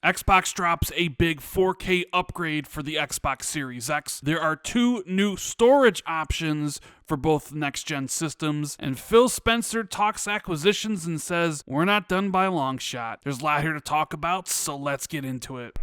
Xbox drops a big 4K upgrade for the Xbox Series X. There are 2 new storage options for both next-gen systems, and Phil Spencer talks acquisitions and says, we're not done by a long shot. There's a lot here to talk about, so let's get into it.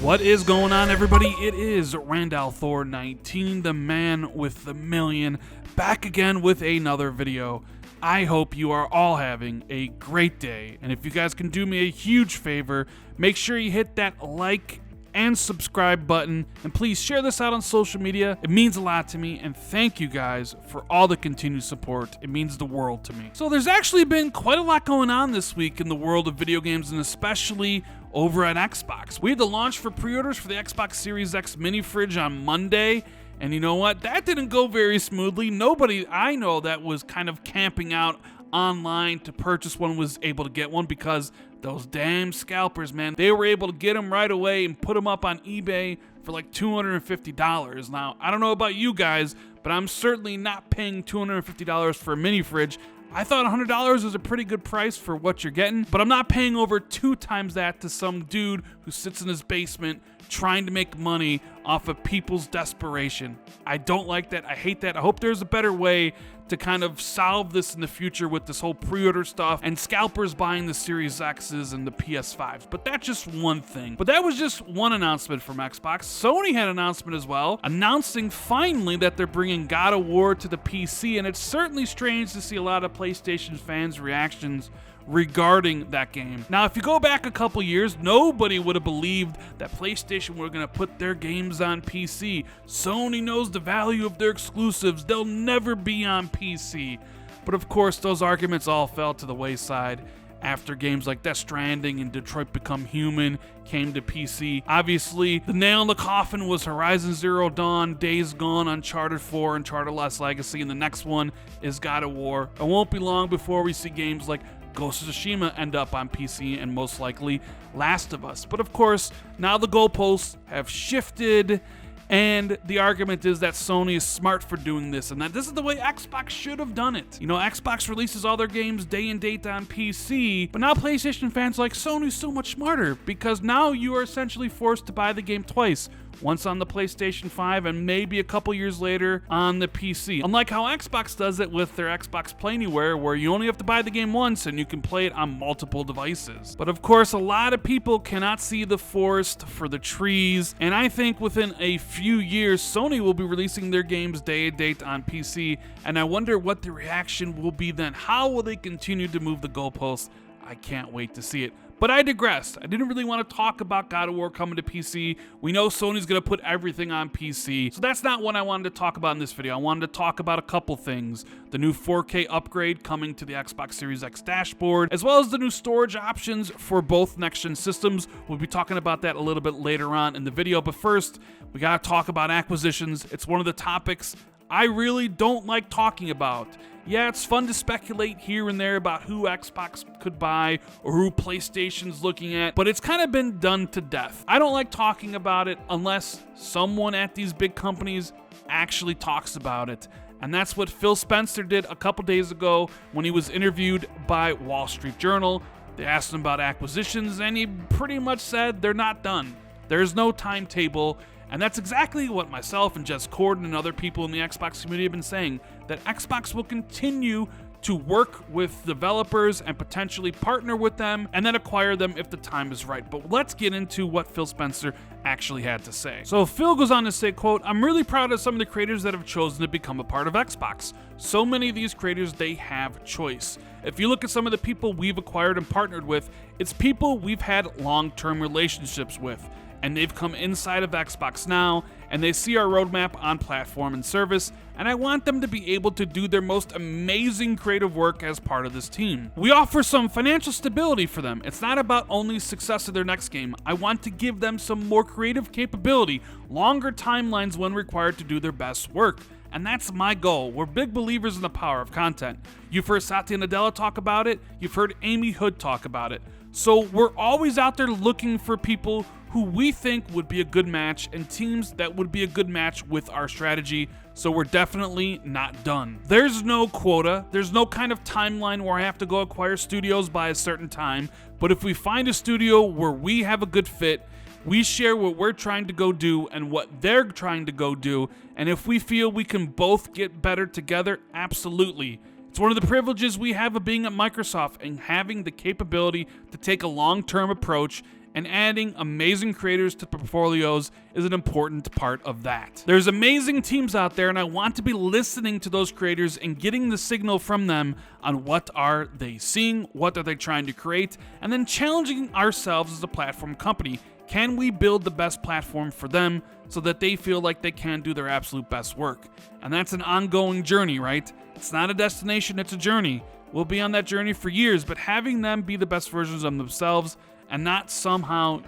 What is going on, everybody? It is Randall Thor 19, the man with the million, back again with another video. I hope you are all having a great day, and if you guys can do me a huge favor, make sure you hit that like and subscribe button, and please share this out on social media. It means a lot to me, and thank you guys for all the continued support. It means the world to me. So there's actually been quite a lot going on this week in the world of video games, and especially over at Xbox. We had the launch for pre-orders for the Xbox Series X mini fridge on Monday, and you know what? That didn't go very smoothly. Nobody I know that was kind of camping out online to purchase one was able to get one, because those damn scalpers, man, they were able to get them right away and put them up on eBay for like $250. Now, I don't know about you guys, but I'm certainly not paying $250 for a mini fridge. I thought $100 was a pretty good price for what you're getting, but I'm not paying over 2 times that to some dude who sits in his basement trying to make money off of people's desperation. I don't like that. I hate that. I hope there's a better way to kind of solve this in the future with this whole pre-order stuff and scalpers buying the Series X's and the PS5s. But that's just one thing. But that was just one announcement from Xbox. Sony had an announcement as well, announcing finally that they're bringing God of War to the PC, and it's certainly strange to see a lot of PlayStation fans' reactions regarding that game. Now, if you go back a couple years, nobody would have believed that PlayStation were going to put their games on PC. Sony knows the value of their exclusives. They'll never be on PC. But of course, those arguments all fell to the wayside after games like Death Stranding and Detroit Become Human came to PC. Obviously, the nail in the coffin was Horizon Zero Dawn, Days Gone, Uncharted 4, Uncharted Lost Legacy, and the next one is God of War. It won't be long before we see games like Ghost of Tsushima end up on PC, and most likely Last of Us. But of course, now the goalposts have shifted, and the argument is that Sony is smart for doing this, and that this is the way Xbox should have done it. You know, Xbox releases all their games day and date on PC, but now PlayStation fans are like, Sony's so much smarter, because now you are essentially forced to buy the game twice. Once on the PlayStation 5 and maybe a couple years later on the PC. Unlike how Xbox does it with their Xbox Play Anywhere, where you only have to buy the game once and you can play it on multiple devices. But of course, a lot of people cannot see the forest for the trees, and I think within a few years, Sony will be releasing their games day and date on PC, and I wonder what the reaction will be then. How will they continue to move the goalposts? I can't wait to see it. But I digressed. I didn't really want to talk about God of War coming to PC. We know Sony's going to put everything on PC. So that's not what I wanted to talk about in this video. I wanted to talk about a couple things. The new 4K upgrade coming to the Xbox Series X dashboard, as well as the new storage options for both next-gen systems. We'll be talking about that a little bit later on in the video. But first, we got to talk about acquisitions. It's one of the topics I really don't like talking about. Yeah, it's fun to speculate here and there about who Xbox could buy or who PlayStation's looking at, but it's kind of been done to death. I don't like talking about it unless someone at these big companies actually talks about it. And that's what Phil Spencer did a couple days ago when he was interviewed by Wall Street Journal. They asked him about acquisitions, and he pretty much said they're not done. There's no timetable. And that's exactly what myself and Jess Corden and other people in the Xbox community have been saying, that Xbox will continue to work with developers and potentially partner with them and then acquire them if the time is right. But let's get into what Phil Spencer actually had to say. So Phil goes on to say, quote, "I'm really proud of some of the creators that have chosen to become a part of Xbox. So many of these creators, they have choice. If you look at some of the people we've acquired and partnered with, it's people we've had long-term relationships with. And they've come inside of Xbox now, and they see our roadmap on platform and service, and I want them to be able to do their most amazing creative work as part of this team. We offer some financial stability for them. It's not about only success of their next game. I want to give them some more creative capability, longer timelines when required to do their best work. And that's my goal. We're big believers in the power of content. You've heard Satya Nadella talk about it. You've heard Amy Hood talk about it. So we're always out there looking for people who we think would be a good match and teams that would be a good match with our strategy, so we're definitely not done. There's no quota, there's no kind of timeline where I have to go acquire studios by a certain time, but if we find a studio where we have a good fit, we share what we're trying to go do and what they're trying to go do, and if we feel we can both get better together, absolutely. It's one of the privileges we have of being at Microsoft and having the capability to take a long-term approach, and adding amazing creators to portfolios is an important part of that. There's amazing teams out there, and I want to be listening to those creators and getting the signal from them on what are they seeing, what are they trying to create, and then challenging ourselves as a platform company. Can we build the best platform for them so that they feel like they can do their absolute best work? And that's an ongoing journey, right? It's not a destination, it's a journey. We'll be on that journey for years, but having them be the best versions of themselves and not somehow,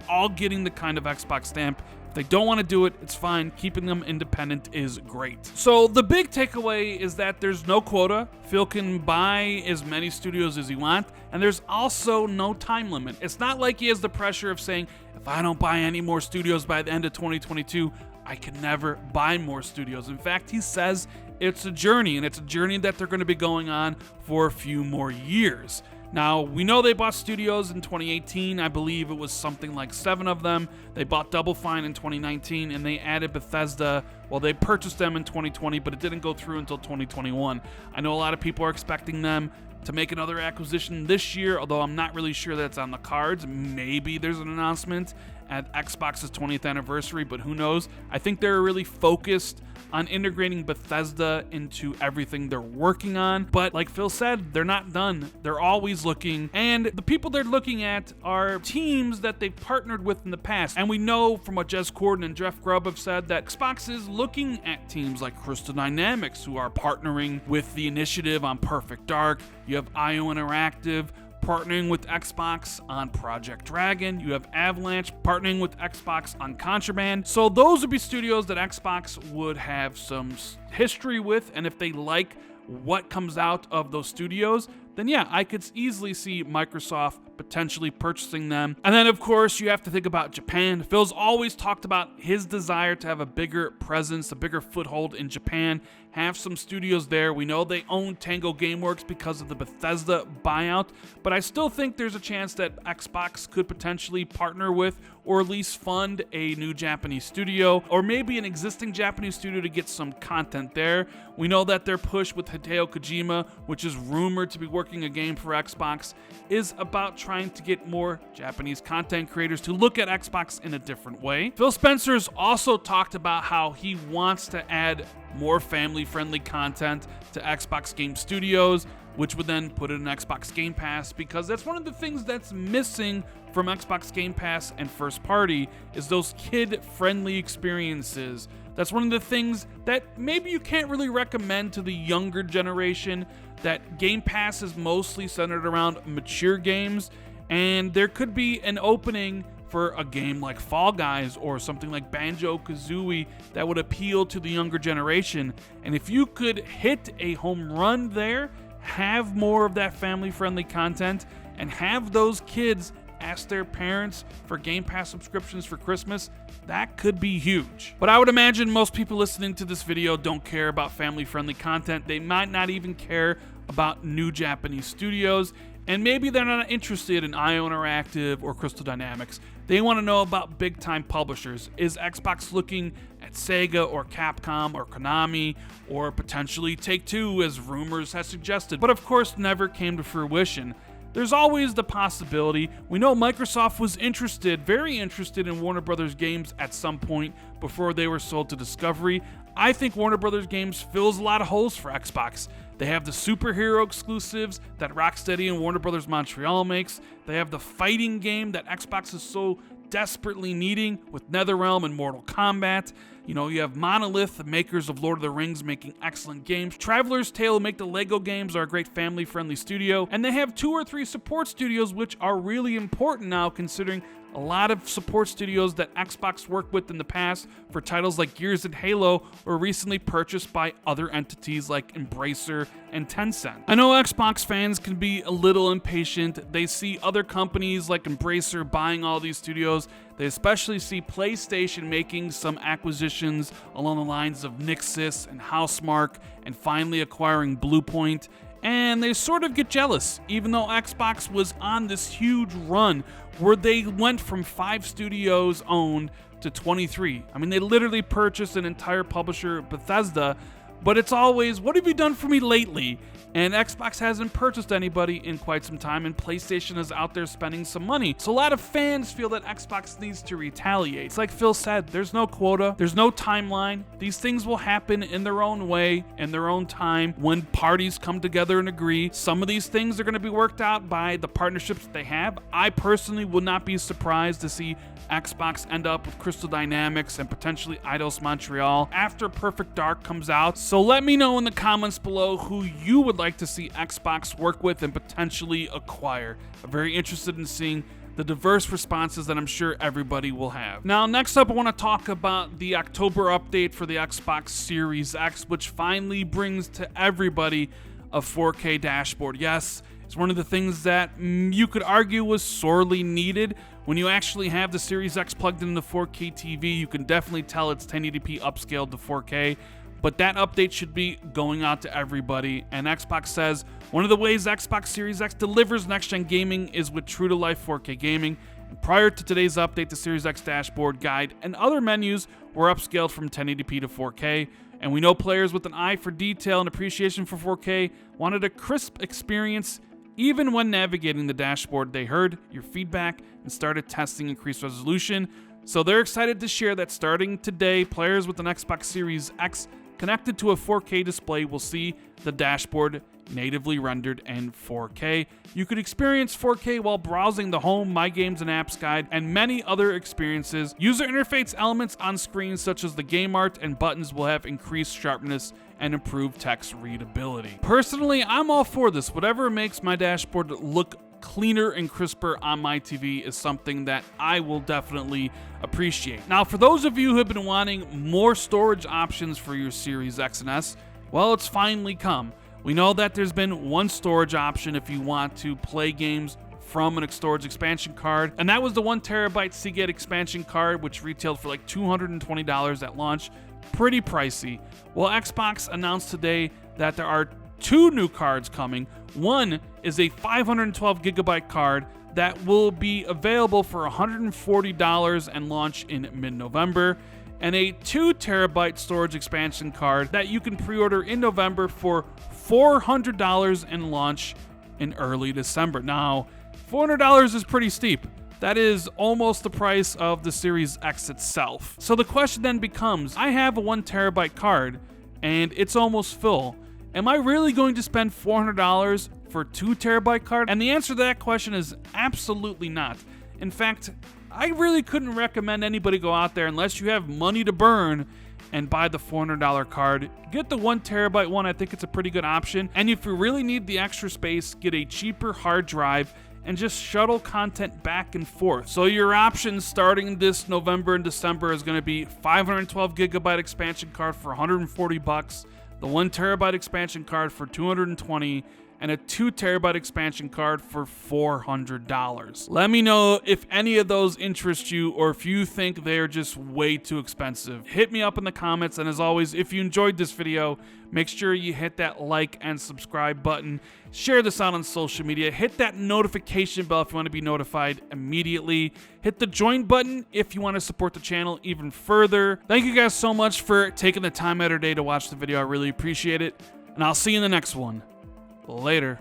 all getting the kind of Xbox stamp. If they don't want to do it, it's fine. Keeping them independent is great. So the big takeaway is that there's no quota. Phil can buy as many studios as he wants, and there's also no time limit. It's not like he has the pressure of saying, if I don't buy any more studios by the end of 2022, I can never buy more studios. In fact, he says it's a journey, and it's a journey that they're going to be going on for a few more years. Now, we know they bought studios in 2018. I believe it was something like 7 of them. They bought Double Fine in 2019, and they added Bethesda. Well, they purchased them in 2020, but it didn't go through until 2021. I know a lot of people are expecting them to make another acquisition this year, although I'm not really sure that's on the cards. Maybe there's an announcement at Xbox's 20th anniversary, but who knows? I think they're really focused on integrating Bethesda into everything they're working on. But like Phil said, they're not done. They're always looking. And the people they're looking at are teams that they've partnered with in the past. And we know from what Jez Corden and Jeff Grubb have said that Xbox is looking at teams like Crystal Dynamics, who are partnering with the initiative on Perfect Dark. You have IO Interactive partnering with Xbox on Project Dragon. You have Avalanche partnering with Xbox on Contraband. So those would be studios that Xbox would have some history with, and if they like what comes out of those studios, then yeah, I could easily see Microsoft potentially purchasing them. And then, of course, you have to think about Japan. Phil's always talked about his desire to have a bigger presence, a bigger foothold in Japan, have some studios there. We know they own Tango Gameworks because of the Bethesda buyout, but I still think there's a chance that Xbox could potentially partner with or at least fund a new Japanese studio, or maybe an existing Japanese studio to get some content there. We know that their push with Hideo Kojima, which is rumored to be working a game for Xbox, is about trying to get more Japanese content creators to look at Xbox in a different way. Phil Spencer's also talked about how he wants to add more family-friendly content to Xbox Game Studios, which would then put it in Xbox Game Pass, because that's one of the things that's missing from Xbox Game Pass and first party is those kid-friendly experiences. That's one of the things that maybe you can't really recommend to the younger generation, that Game Pass is mostly centered around mature games, and there could be an opening for a game like Fall Guys or something like Banjo-Kazooie that would appeal to the younger generation. And if you could hit a home run there, have more of that family-friendly content, and have those kids ask their parents for Game Pass subscriptions for Christmas, that could be huge. But I would imagine most people listening to this video don't care about family-friendly content. They might not even care about new Japanese studios, and maybe they're not interested in IO Interactive or Crystal Dynamics. They want to know about big-time publishers. Is Xbox looking at Sega or Capcom or Konami or potentially Take-Two, as rumors have suggested, but of course never came to fruition? There's always the possibility. We know Microsoft was very interested in Warner Brothers games at some point before they were sold to Discovery. I think Warner Brothers games fills a lot of holes for Xbox. They have the superhero exclusives that Rocksteady and Warner Brothers Montreal makes. They have the fighting game that Xbox is so desperately needing with NetherRealm and Mortal Kombat. You have Monolith, the makers of Lord of the Rings, making excellent games. Traveler's Tale, who make the Lego games, are a great family-friendly studio. And they have 2 or 3 support studios, which are really important now, considering a lot of support studios that Xbox worked with in the past for titles like Gears and Halo were recently purchased by other entities like Embracer and Tencent. I know Xbox fans can be a little impatient. They see other companies like Embracer buying all these studios. They especially see PlayStation making some acquisitions along the lines of Nixxes and Housemarque and finally acquiring Bluepoint. And they sort of get jealous, even though Xbox was on this huge run where they went from 5 studios owned to 23. I mean, they literally purchased an entire publisher, Bethesda, but it's always, what have you done for me lately? And Xbox hasn't purchased anybody in quite some time, and PlayStation is out there spending some money. So a lot of fans feel that Xbox needs to retaliate. It's like Phil said, there's no quota, there's no timeline. These things will happen in their own way, in their own time, when parties come together and agree. Some of these things are going to be worked out by the partnerships that they have. I personally would not be surprised to see Xbox end up with Crystal Dynamics and potentially Eidos Montreal after Perfect Dark comes out. So let me know in the comments below who you would like to see Xbox work with and potentially acquire. I'm very interested in seeing the diverse responses that I'm sure everybody will have. Now, next up, I want to talk about the October update for the Xbox Series X, which finally brings to everybody a 4K dashboard. Yes, it's one of the things that you could argue was sorely needed. When you actually have the Series X plugged into the 4K TV, you can definitely tell it's 1080p upscaled to 4K. But that update should be going out to everybody. And Xbox says one of the ways Xbox Series X delivers next-gen gaming is with true-to-life 4K gaming. And prior to today's update, the Series X dashboard, guide, and other menus were upscaled from 1080p to 4K. And we know players with an eye for detail and appreciation for 4K wanted a crisp experience. Even when navigating the dashboard, they heard your feedback and started testing increased resolution. So they're excited to share that starting today, players with an Xbox Series X connected to a 4K display will see the dashboard natively rendered in 4K. You could experience 4K while browsing the home, My Games and Apps guide, and many other experiences. User interface elements on screen such as the game art and buttons will have increased sharpness and improved text readability. Personally, I'm all for this. Whatever makes my dashboard look cleaner and crisper on my TV is something that I will definitely appreciate. Now, for those of you who have been wanting more storage options for your Series X and S, well, it's finally come. We know that there's been one storage option if you want to play games from an storage expansion card, and that was the 1TB Seagate expansion card, which retailed for like $220 at launch. Pretty pricey. Well, Xbox announced today that there are 2 new cards coming. One is a 512GB card that will be available for $140 and launch in mid-November, and a 2TB storage expansion card that you can pre-order in November for $400 and launch in early December. Now, $400 is pretty steep. That is almost the price of the Series X itself. So the question then becomes, I have a 1TB card and it's almost full. Am I really going to spend $400 for a 2TB card? And the answer to that question is absolutely not. In fact, I really couldn't recommend anybody go out there unless you have money to burn and buy the $400 card. Get the 1TB one. I think it's a pretty good option. And if you really need the extra space, get a cheaper hard drive and just shuttle content back and forth. So your options starting this November and December is going to be 512GB expansion card for $140, the 1TB expansion card for $220, and a 2TB expansion card for $400. Let me know if any of those interest you or if you think they're just way too expensive. Hit me up in the comments, and as always, if you enjoyed this video, make sure you hit that like and subscribe button. Share this out on social media. Hit that notification bell if you want to be notified immediately. Hit the join button if you want to support the channel even further. Thank you guys so much for taking the time out of your day to watch the video. I really appreciate it, and I'll see you in the next one. Later.